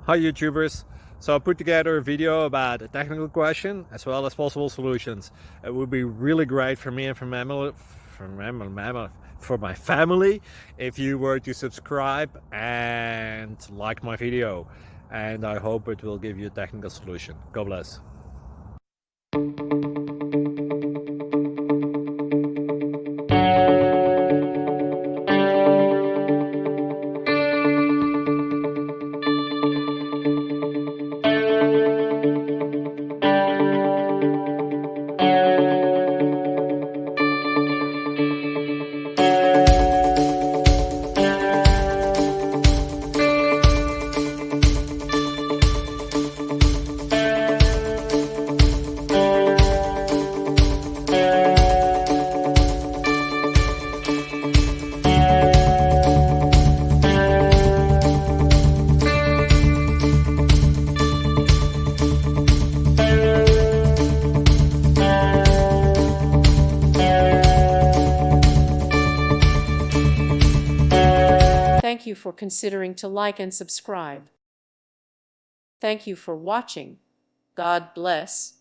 Hi YouTubers. So I put together a video about a technical question as well as possible solutions. It would be really great for me and for my family if you were to subscribe and like my video. And I hope it will give you a technical solution. God bless. Thank you for considering to like and subscribe. Thank you for watching. God bless.